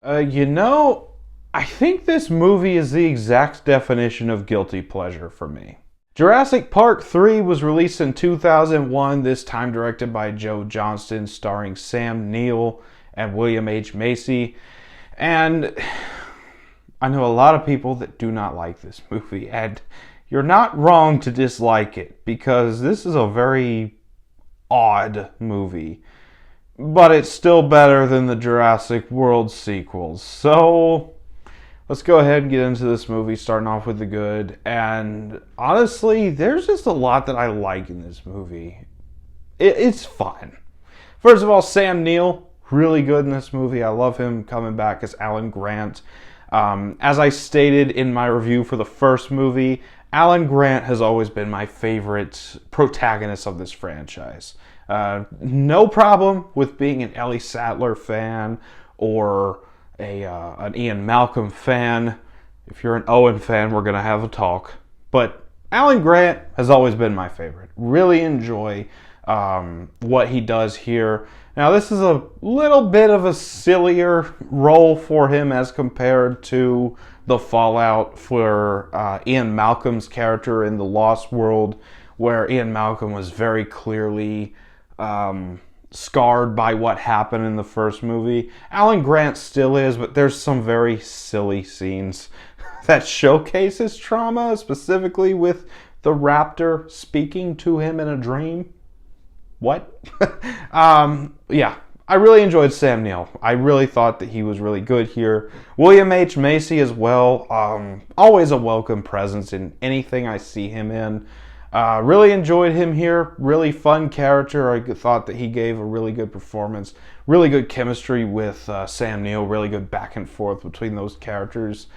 You know, I think this movie is the exact definition of guilty pleasure for me. Jurassic Park 3 was released in 2001, this time directed by Joe Johnston, starring Sam Neill and William H. Macy. And I know a lot of people that do not like this movie, and you're not wrong to dislike it, because this is a very odd movie. But it's still better than the Jurassic World sequels. So let's go ahead and get into this movie, starting off with the good. And honestly, there's just a lot that I like in this movie. It's fun. First of all, Sam Neill, really good in this movie. I love him coming back as Alan Grant. As I stated in my review for the first movie, Alan Grant has always been my favorite protagonist of this franchise. No problem with being an Ellie Sattler fan or an Ian Malcolm fan. If you're an Owen fan, we're going to have a talk. But Alan Grant has always been my favorite. Really enjoy what he does here. Now, this is a little bit of a sillier role for him as compared to the fallout for Ian Malcolm's character in The Lost World, where Ian Malcolm was very clearly scarred by what happened in the first movie. Alan Grant still is, but there's some very silly scenes that showcase his trauma, specifically with the raptor speaking to him in a dream. What? Yeah, I really enjoyed Sam Neill. I really thought that he was really good here. William H. Macy as well. Always a welcome presence in anything I see him in. Really enjoyed him here. Really fun character. I thought that he gave a really good performance. Really good chemistry with Sam Neill. Really good back and forth between those characters.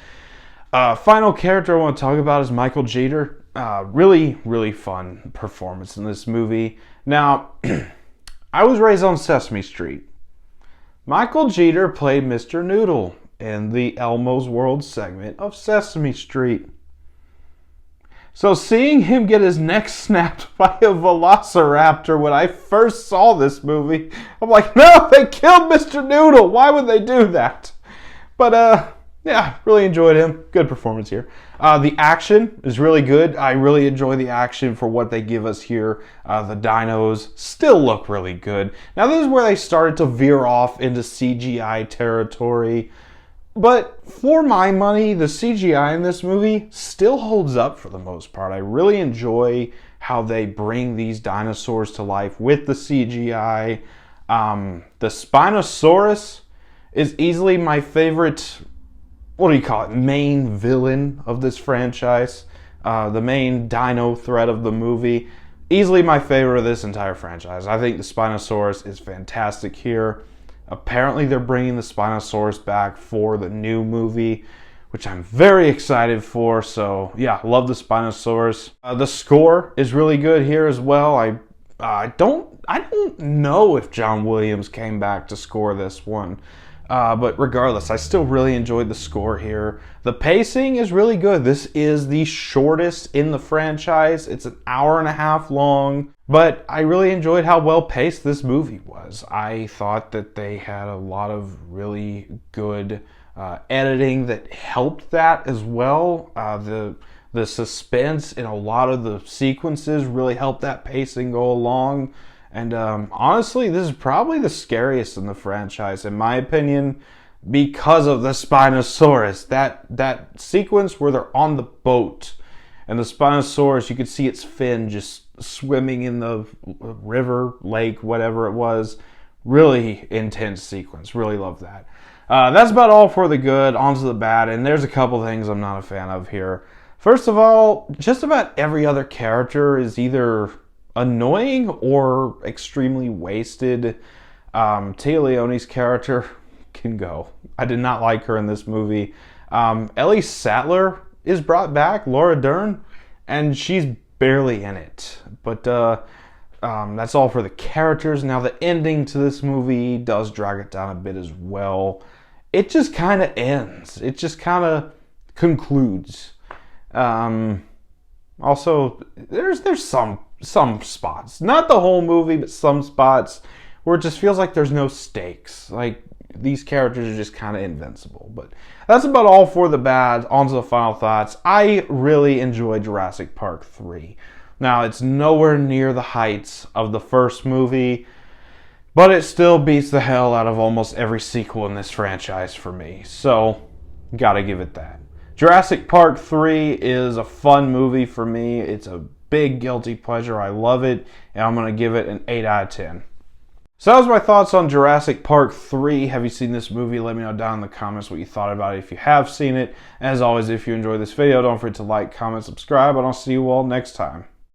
Final character I want to talk about is Michael Jeter. Really, really fun performance in this movie. Now, I was raised on Sesame Street. Michael Jeter played Mr. Noodle in the Elmo's World segment of Sesame Street. So seeing him get his neck snapped by a velociraptor when I first saw this movie, I'm like, no, they killed Mr. Noodle. Why would they do that? But, yeah, really enjoyed him. Good performance here. The action is really good. I really enjoy the action for what they give us here. The dinos still look really good. Now, this is where they started to veer off into CGI territory. But for my money, the CGI in this movie still holds up for the most part. I really enjoy how they bring these dinosaurs to life with the CGI. The Spinosaurus is easily my favorite, what do you call it, main villain of this franchise. The main dino threat of the movie. Easily my favorite of this entire franchise. I think the Spinosaurus is fantastic here. Apparently they're bringing the Spinosaurus back for the new movie, which I'm very excited for. So yeah, love the Spinosaurus. The score is really good here as well. I don't know if John Williams came back to score this one. But regardless, I still really enjoyed the score here. The pacing is really good. This is the shortest in the franchise. It's an hour and a half long, but I really enjoyed how well paced this movie was. I thought that they had a lot of really good editing that helped that as well. The suspense in a lot of the sequences really helped that pacing go along. And honestly, this is probably the scariest in the franchise, in my opinion, because of the Spinosaurus. That sequence where they're on the boat, and the Spinosaurus, you could see its fin just swimming in the river, lake, whatever it was. Really intense sequence. Really love that. That's about all for the good. On to the bad, and there's a couple things I'm not a fan of here. First of all, just about every other character is either annoying or extremely wasted. Tia Leone's character can go. I did not like her in this movie. Ellie Sattler is brought back, Laura Dern, and she's barely in it. But that's all for the characters. Now, the ending to this movie does drag it down a bit as well. It just kind of ends. It just kind of concludes. Also, there's some spots, not the whole movie, but some spots where it just feels like there's no stakes. Like, These characters are just kind of invincible. But that's about all for the bad. On to the final thoughts. I really enjoyed Jurassic Park 3. Now, it's nowhere near the heights of the first movie, but it still beats the hell out of almost every sequel in this franchise for me. So, gotta give it that. Jurassic Park 3 is a fun movie for me. It's a big guilty pleasure. I love it, and I'm going to give it an 8 out of 10. So that was my thoughts on Jurassic Park 3. Have you seen this movie? Let me know down in the comments what you thought about it if you have seen it. As always, if you enjoyed this video, don't forget to like, comment, subscribe, and I'll see you all next time.